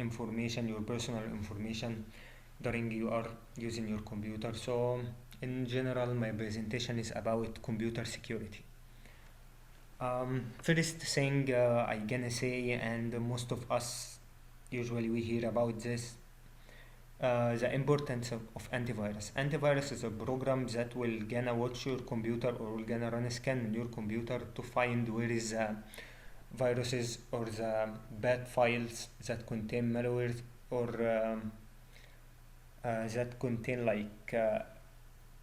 information, your personal information during you are using your computer. So in general, my presentation is about computer security. First thing I gonna say, and most of us usually we hear about this, the importance of antivirus. Antivirus is a program that will gonna watch your computer or will gonna run a scan on your computer to find where is the viruses or the bad files that contain malware or that contain like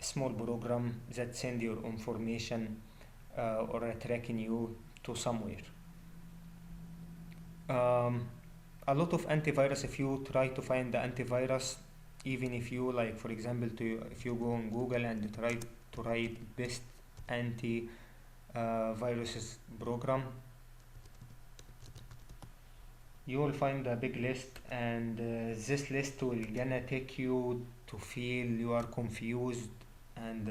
small program that send your information or tracking you to somewhere. Um, a lot of antivirus, if you try to find the antivirus, even if you like, for example, if you go on Google and try to write best anti viruses program, you will find a big list, and this list will gonna take you to feel you are confused and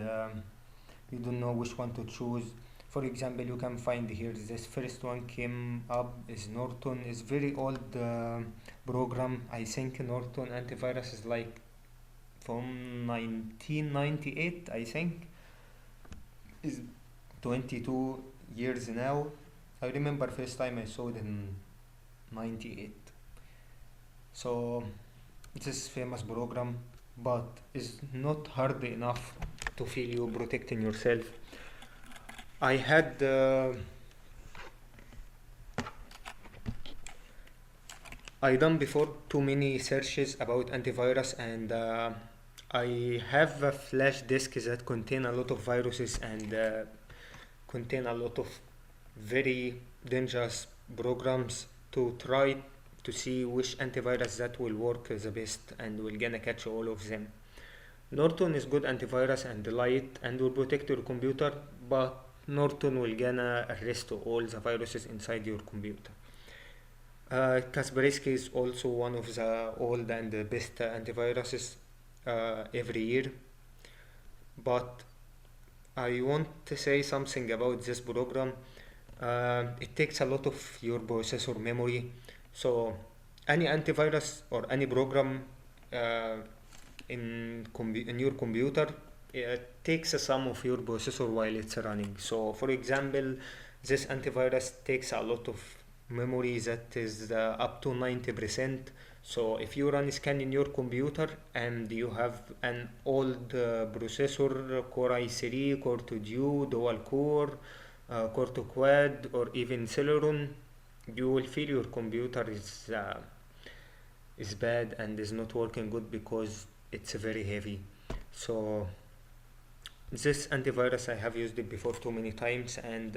you don't know which one to choose. For example, you can find here this first one came up is Norton. Is very old program. I think Norton antivirus is like from 1998. I think is 22 years now. I remember first time I saw it in 98. So this famous program, but is not hard enough to feel you protecting yourself. I had I done before too many searches about antivirus, and I have a flash disk that contain a lot of viruses and contain a lot of very dangerous programs to try to see which antivirus that will work the best and will gonna catch all of them. Norton is good antivirus and light and will protect your computer, but Norton will gonna arrest all the viruses inside your computer. Kaspersky is also one of the old and the best antiviruses every year. But I want to say something about this program. It takes a lot of your processor memory. So any antivirus or any program in your computer takes some of your processor while it's running. So for example, this antivirus takes a lot of memory that is up to 90%. So if you run a scan in your computer and you have an old processor, Core i3, Core 2 Duo, dual core, Core 2 Quad, or even Celeron, you will feel your computer is bad and is not working good because it's very heavy. So this antivirus I have used it before too many times, and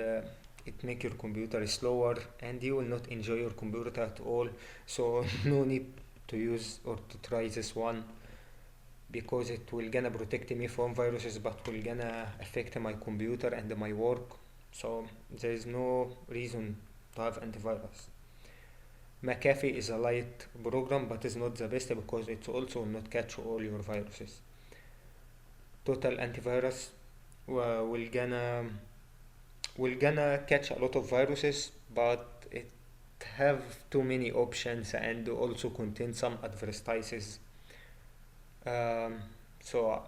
it make your computer slower and you will not enjoy your computer at all. So no need to use or to try this one, because it will gonna protect me from viruses but will gonna affect my computer and my work. So there is no reason to have antivirus. McAfee is a light program but is not the best because it also will not catch all your viruses. Total antivirus will gonna catch a lot of viruses, but it have too many options and also contain some advertises. So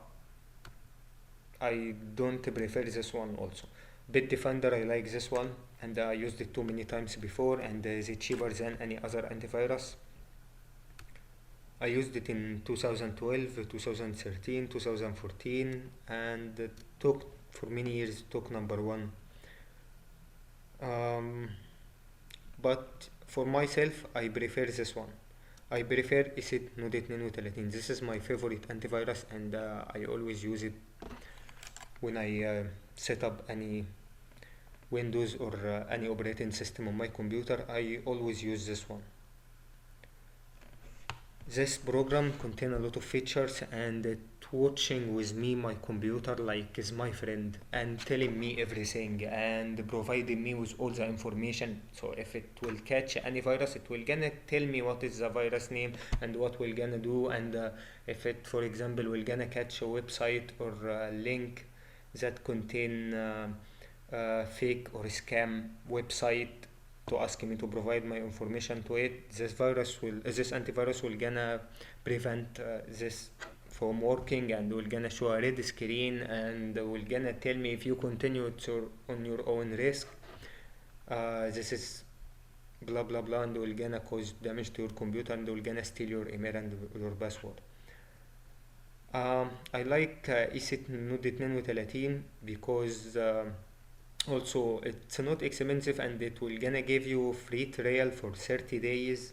I don't prefer this one also. Bitdefender, I like this one and I used it too many times before, and is it cheaper than any other antivirus. I used it in 2012, 2013, 2014, and it took for many years it took number one. But for myself I prefer this one. I prefer ISIT نود 32. This is my favorite antivirus, and I always use it when I set up any Windows or any operating system on my computer. I always use this one. This program contains a lot of features, and it watching with me my computer like is my friend and telling me everything and providing me with all the information. So if it will catch any virus, it will gonna tell me what is the virus name and what will gonna do, and if it, for example, will gonna catch a website or a link that contain fake or scam website, to ask me to provide my information to it. This antivirus will gonna prevent this from working, and will gonna show a red screen, and will gonna tell me if you continue on your own risk. This is blah blah blah, and will gonna cause damage to your computer, and will gonna steal your email and your password. I like ESET نود 32 because also it's not expensive, and it will gonna give you free trial for 30 days.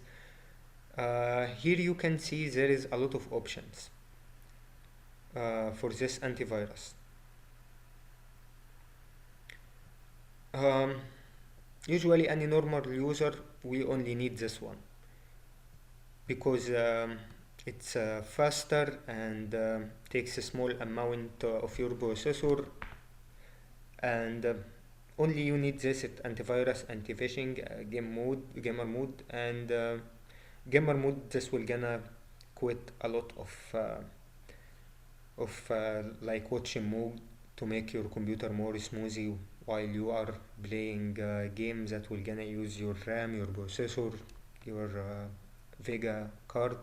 Here you can see there is a lot of options for this antivirus. Usually any normal user, we only need this one because it's faster and takes a small amount of your processor, and only you need this antivirus, anti-phishing, gamer mode, and gamer mode. This will gonna quit a lot of like watching mode to make your computer more smoothly while you are playing games that will gonna use your RAM, your processor, your Vega card,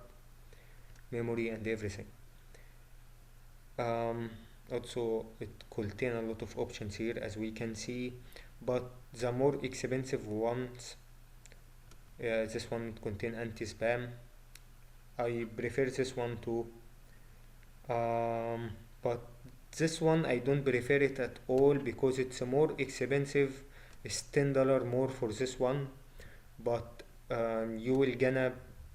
memory, and everything. Also, it contains a lot of options here, as we can see, but the more expensive ones, this one contain anti-spam. I prefer this one too, but this one I don't prefer it at all because it's more expensive. It's $10 more for this one, but you will gonna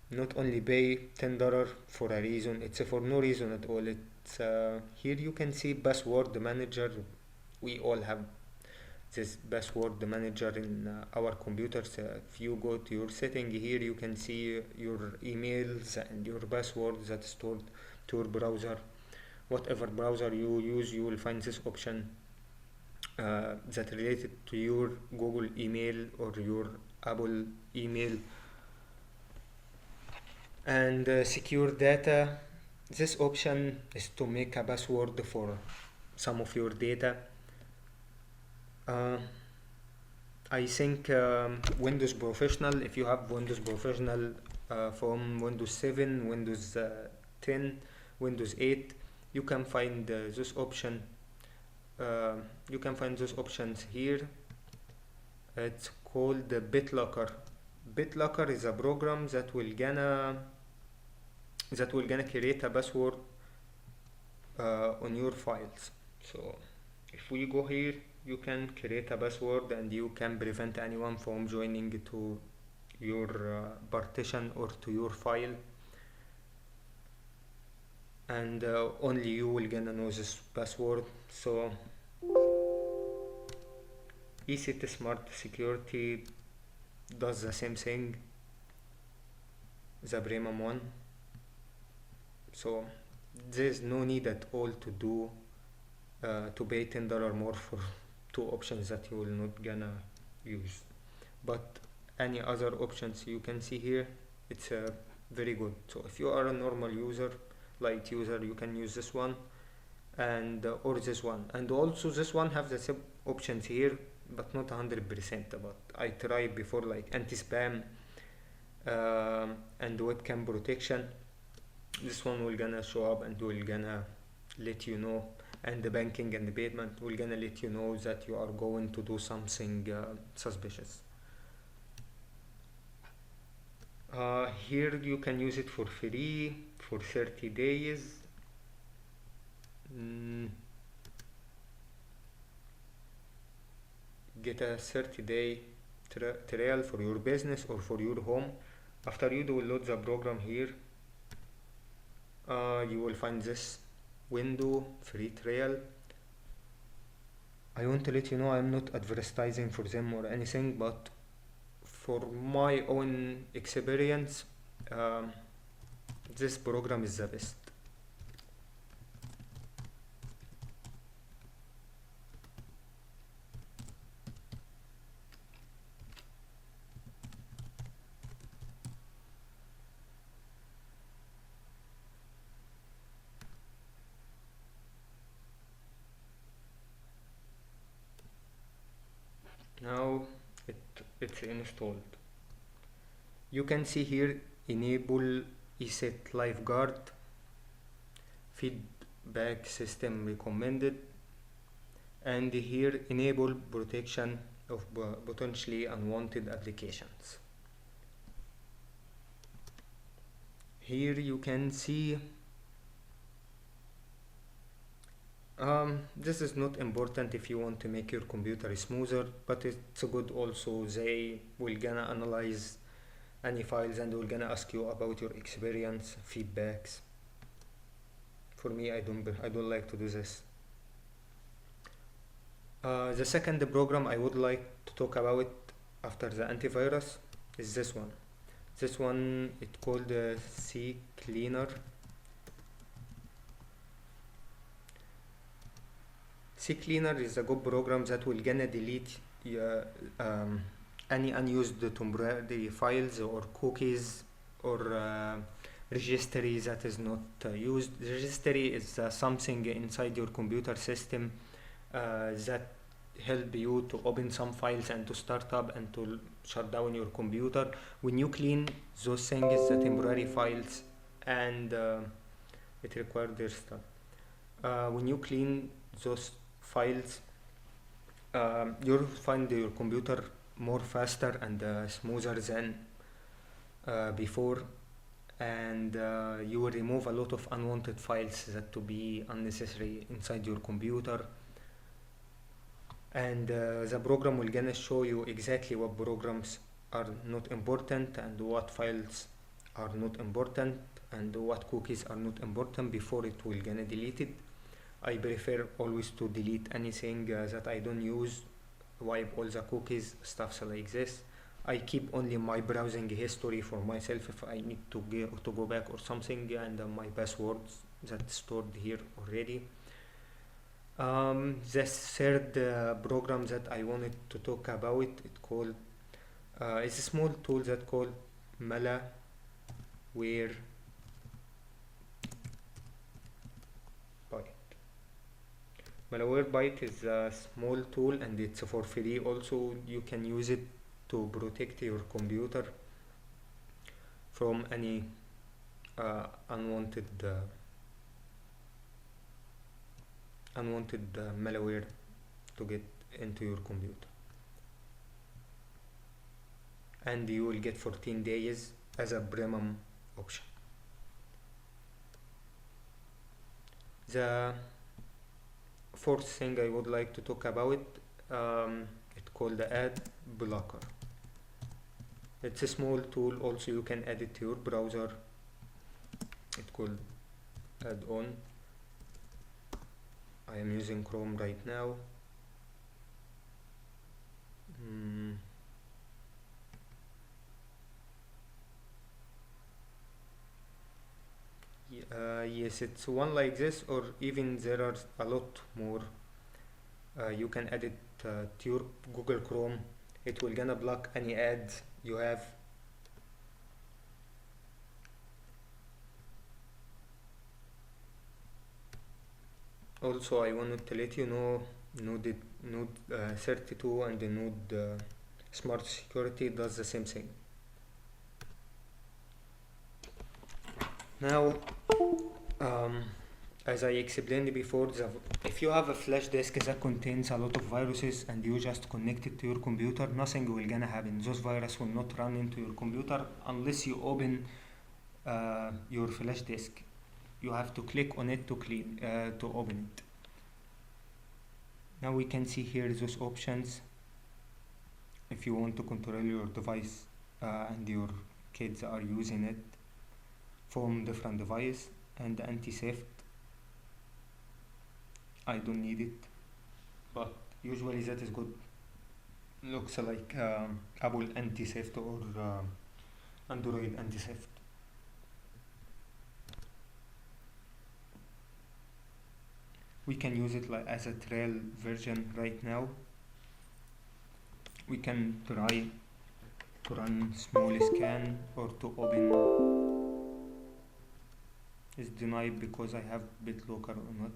not only pay $10 for a reason, it's for no reason at all. It's here you can see password manager. We all have this password manager in our computers. If you go to your setting here, you can see your emails and your passwords that's stored to your browser. Whatever browser you use, you will find this option that related to your Google email or your Apple email. And secure data, this option is to make a password for some of your data. I think Windows Professional, if you have Windows Professional from Windows 7, Windows 10, Windows 8, you can find this option. You can find those options here. It's called the BitLocker. BitLocker is a program that will gonna create a password on your files. So if we go here, you can create a password, and you can prevent anyone from joining to your partition or to your file, and only you will gonna know this password. So ECT Smart Security does the same thing, the premium one. So there's no need at all to do to pay $10 more for two options that you will not gonna use. But any other options you can see here, it's very good. So if you are a normal user, light user, you can use this one, and or this one, and also this one have the same options here, but not 100%. But I tried before, like anti-spam and webcam protection. This one will gonna show up and will gonna let you know, and the banking and the payment will gonna let you know that you are going to do something suspicious. Here you can use it for free for 30 days. Get a 30-day trial for your business or for your home. After you download the program here, you will find this window, free trial. I want to let you know I'm not advertising for them or anything, but for my own experience, this program is the best. Now it it's installed. You can see here enable ESET lifeguard, feedback system recommended, and here enable protection of potentially unwanted applications. Here you can see this is not important if you want to make your computer smoother, but it's good also. They will gonna analyze any files and will gonna ask you about your experience, feedbacks. For me, I don't like to do this. The second program I would like to talk about after the antivirus is this one. This one, it's called CCleaner. CCleaner is a good program that will gonna delete any unused temporary files or cookies or registry that is not used. The registry is something inside your computer system that help you to open some files and to start up and to shut down your computer. When you clean those things, the temporary files, and it requires their stuff. When you clean those files, you'll find your computer more faster and smoother than before, and you will remove a lot of unwanted files that to be unnecessary inside your computer. And the program will gonna show you exactly what programs are not important and what files are not important and what cookies are not important before it will gonna delete it. I prefer always to delete anything that I don't use, wipe all the cookies, stuff like this. I keep only my browsing history for myself if I need to go back or something, and my passwords that's stored here already. The third program that I wanted to talk about, it's a small tool that called Malware Byte. Malware Byte is a small tool and it's for free. Also, you can use it to protect your computer from any unwanted malware to get into your computer, and you will get 14 days as a premium option. The fourth thing I would like to talk about, it's called the ad blocker. It's a small tool, also you can add it to your browser. It's called add-on. I am using Chrome right now. Yes, it's one like this, or even there are a lot more. You can add it to your Google Chrome. It will gonna block any ads you have. Also, I wanted to let you know Node 32 and the Node Smart Security does the same thing. Now, as I explained before, if you have a flash disk that contains a lot of viruses and you just connect it to your computer, nothing will gonna happen. Those viruses will not run into your computer unless you open your flash disk. You have to click on it to open it. Now we can see here those options. If you want to control your device and your kids are using it from different device, and anti-theft, I don't need it, but usually that is good. Looks like Apple anti-theft or Android anti-theft. We can use it like as a trial version right now. We can try to run small scan or to open. Is denied because I have BitLocker or not.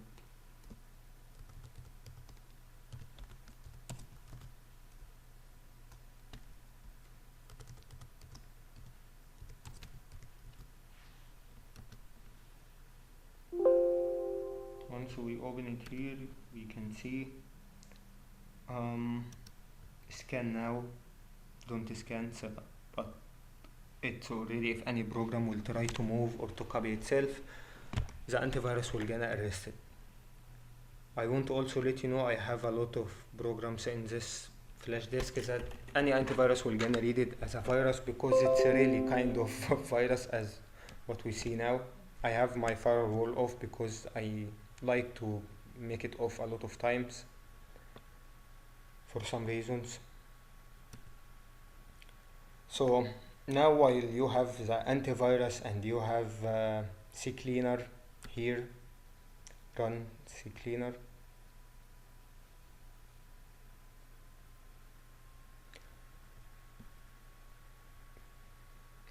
once we open it here we can see um, scan now, don't scan so, but it's already, if any program will try to move or to copy itself, the antivirus will gonna arrest it. I want to also let you know I have a lot of programs in this flash disk that any antivirus will gonna read it as a virus, because it's a really kind of virus as what we see now. I have my firewall off because I like to make it off a lot of times for some reasons. So now while you have the antivirus and you have CCleaner here, run CCleaner.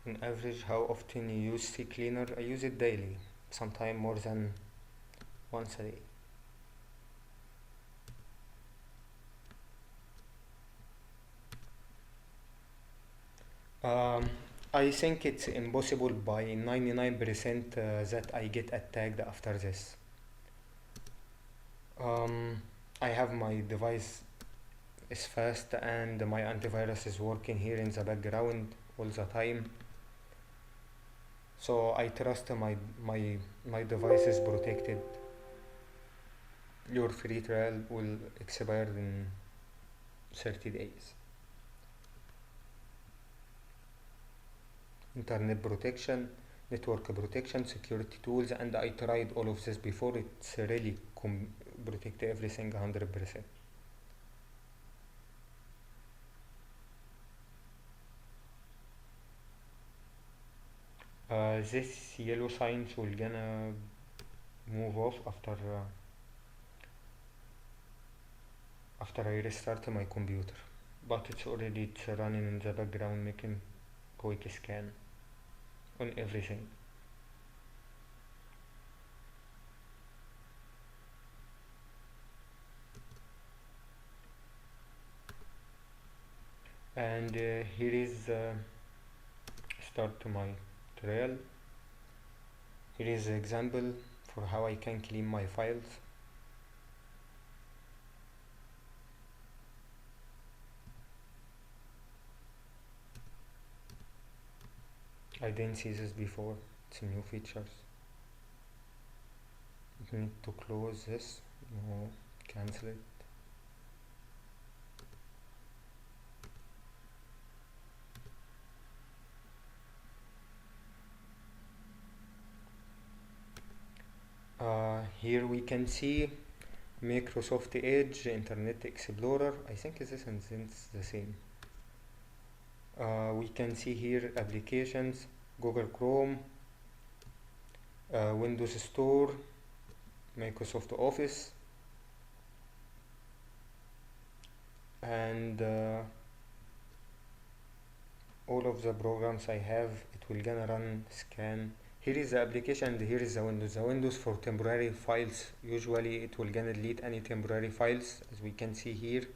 On average, how often you use CCleaner? I use it daily, sometimes more than once a day. I think it's impossible by 99% that I get attacked after this. I have my device is fast and my antivirus is working here in the background all the time. So I trust my device is protected. Your free trial will expire in 30 days. Internet protection, network protection, security tools, and I tried all of this before. It's really protect everything 100%. This yellow signs will gonna move off after I restart my computer, but it's running in the background making quick scan on everything. And here is start my trial. Here is an example for how I can clean my files. I didn't see this before, it's new features. You need to close this, no, cancel it. Here we can see Microsoft Edge, Internet Explorer. I think this and this the same. We can see here applications, Google Chrome, Windows Store, Microsoft Office, and all of the programs I have, it will gonna run scan. Here is the application and here is the Windows. The Windows for temporary files, usually it will gonna delete any temporary files, as we can see here,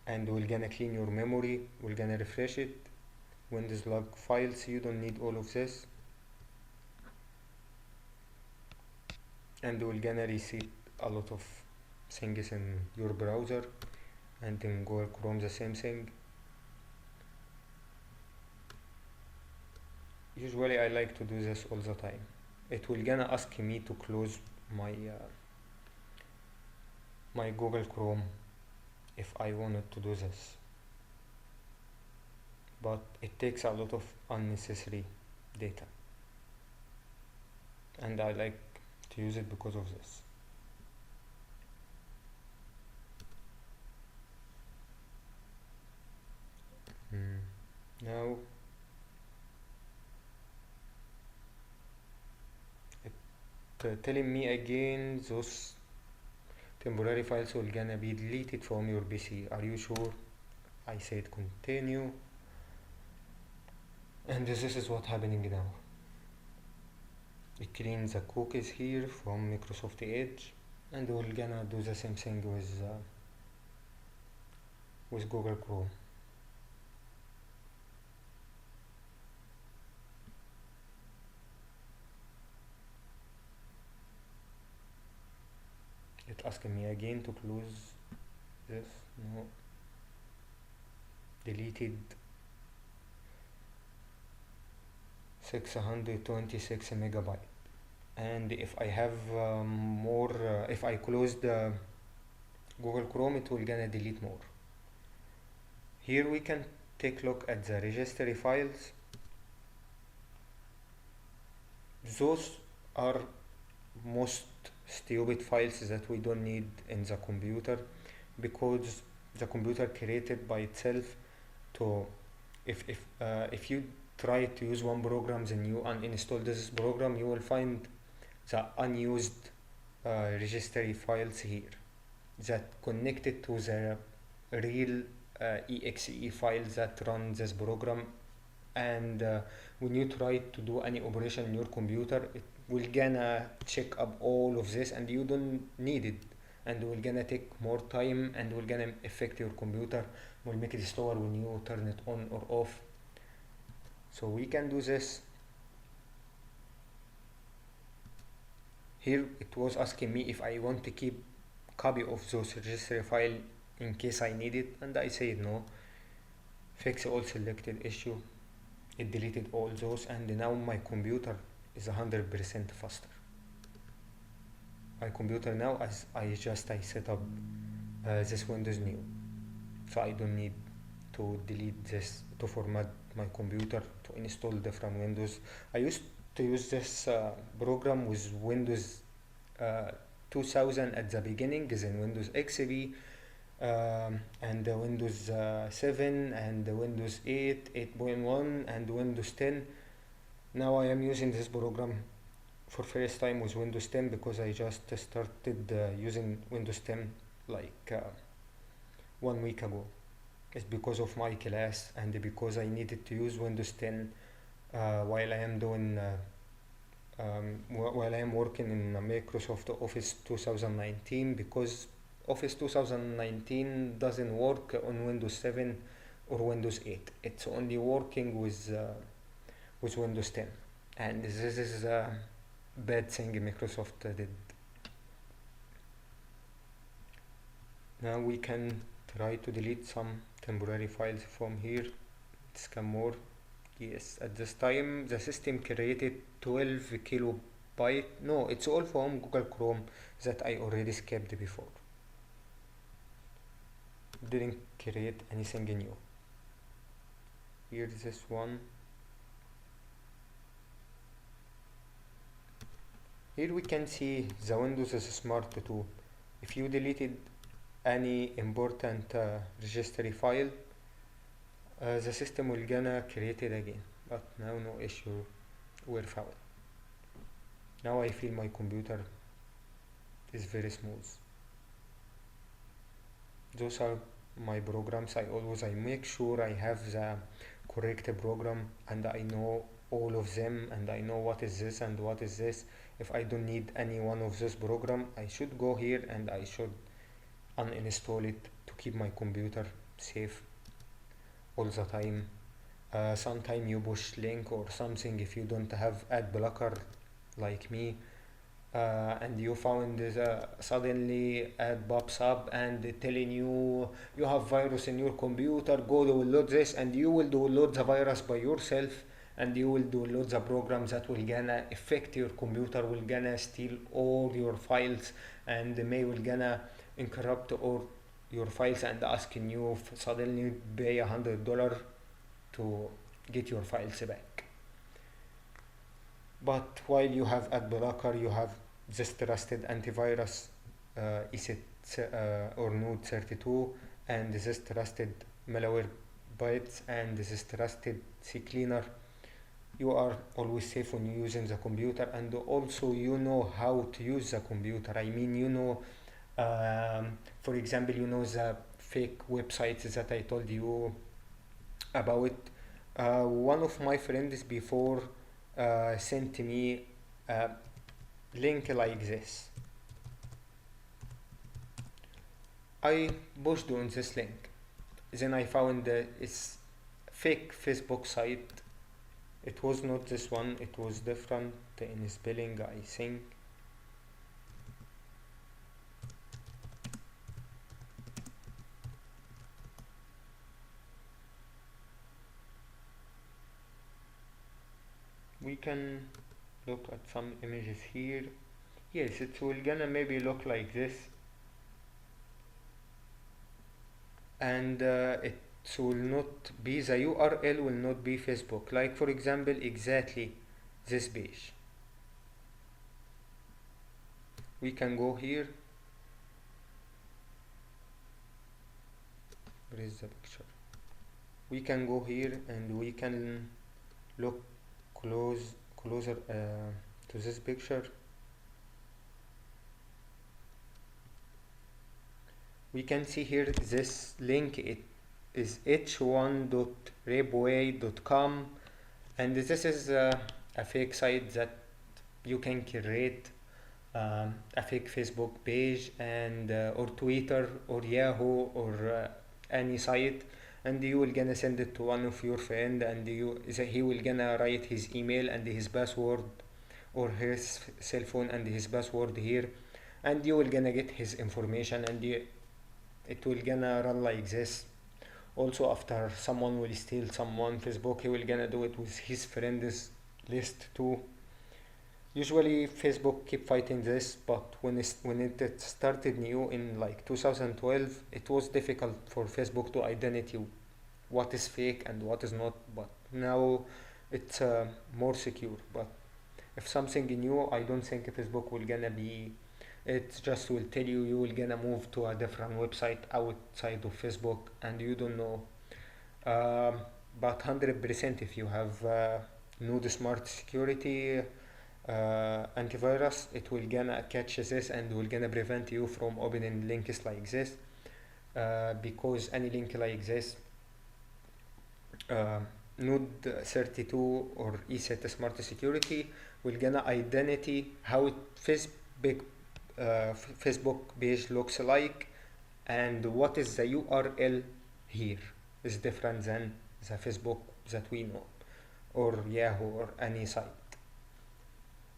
and we're gonna clean your memory, we're gonna refresh it. Windows log files, you don't need all of this, and we're gonna reset a lot of things in your browser, and in Google Chrome the same thing. Usually I like to do this all the time. It will gonna ask me to close my Google Chrome if I wanted to do this, but it takes a lot of unnecessary data, and I like to use it because of this. Now telling me again those temporary files will gonna be deleted from your PC. Are you sure? I said continue, and this is what happening now. It cleans the cookies here from Microsoft Edge, and we're gonna do the same thing with Google Chrome. asking me again to close this. No, deleted 626 megabyte. And if I have more, if I close the Google Chrome, it will gonna delete more. Here we can take a look at the registry files. Those are most stupid files that we don't need in the computer, because the computer created by itself to, if you try to use one program and you uninstall this program, you will find the unused registry files here that connected to the real exe files that run this program. And when you try to do any operation in your computer, it will gonna check up all of this and you don't need it, and will gonna take more time and will gonna affect your computer, will make it slower when you turn it on or off. So we can do this. Here it was asking me if I want to keep copy of those registry file in case I need it, and I said no. Fix all selected issue. It deleted all those, and now my computer is 100% faster. My computer now, as I set up this Windows new, so I don't need to delete this to format my computer to install different Windows. I used to use this program with Windows 2000 at the beginning, is in Windows XP, and Windows 7 and Windows 8, 8.1 and Windows 10. Now I am using this program for first time with Windows 10 because I just started using Windows 10 like 1 week ago. It's because of my class and because I needed to use Windows 10 while I am doing while I am working in Microsoft Office 2019, because Office 2019 doesn't work on Windows 7 or Windows 8. It's only working with Windows 10, and this is a bad thing Microsoft did. Now we can try to delete some temporary files from here. Scan more. Yes, at this time the system created 12 kilobyte. No, it's all from Google Chrome that I already skipped before. Didn't create anything new. Here's this one. Here we can see the Windows is smart too. If you deleted any important registry file, the system will gonna create it again, but now no issue were found. Now I feel my computer is very smooth. Those are my programs. I make sure I have the correct program and I know all of them and I know what is this and what is this. If I don't need any one of this program, I should go here and I should uninstall it to keep my computer safe all the time. Sometime you push link or something if you don't have ad blocker like me, and you found suddenly ad pops up and telling you you have virus in your computer, go download this, and you will download the virus by yourself and you will download the programs that will gonna affect your computer, will gonna steal all your files and will gonna encrypt all your files and asking you suddenly pay $100 to get your files back. But while you have ad blocker, you have this trusted antivirus ESET or Node 32, and this trusted malware bytes, and this trusted CCleaner. You are always safe when you're using the computer, and also you know how to use the computer. I mean, you know, for example, you know the fake websites that I told you about. One of my friends before sent me a link like this. I pushed on this link. Then I found it's fake Facebook site. It was not this one, it was different in spelling, I think. we can look at some images here. Yes, it will gonna maybe look like this, and it will not be, the URL will not be Facebook. Like for example, exactly this page. We can go here. Where is the picture? We can go here and we can look closer to this picture. We can see here this link. It is h1.rabway.com, and this is a fake site that you can create a fake Facebook page and or Twitter or Yahoo or any site, and you will gonna send it to one of your friend, and he will gonna write his email and his password, or his cell phone and his password here, and you will gonna get his information, and it will gonna run like this. Also, after someone will steal someone Facebook, he will gonna do it with his friends list too. Usually Facebook keep fighting this, but when it started new in like 2012, it was difficult for Facebook to identify what is fake and what is not. But now it's more secure. But if something new, I don't think Facebook will gonna be. It just will tell you you will gonna move to a different website outside of Facebook, and you don't know. Um, but 100% if you have Node Smart Security antivirus, it will gonna catch this and will gonna prevent you from opening links like this, because any link like this, uh, Node 32 or ESET Smart Security will gonna identify how Facebook page looks like, and what is the URL here is different than the Facebook that we know, or Yahoo or any site.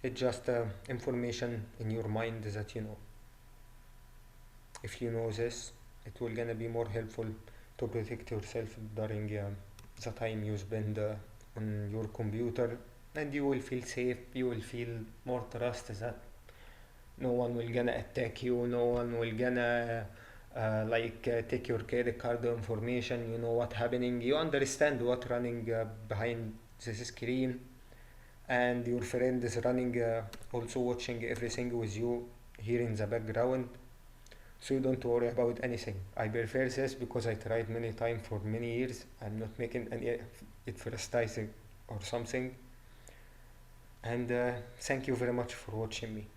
It's just information in your mind that you know. If you know this, it will gonna be more helpful to protect yourself during the time you spend on your computer, and you will feel safe. You will feel more trust that no one will gonna attack you. No one will gonna take your credit card information. You know what happening. You understand what running behind this screen, and your friend is running also watching everything with you here in the background, so you don't worry about anything. I prefer this because I tried many times for many years. I'm not making any advertising or something, and thank you very much for watching me.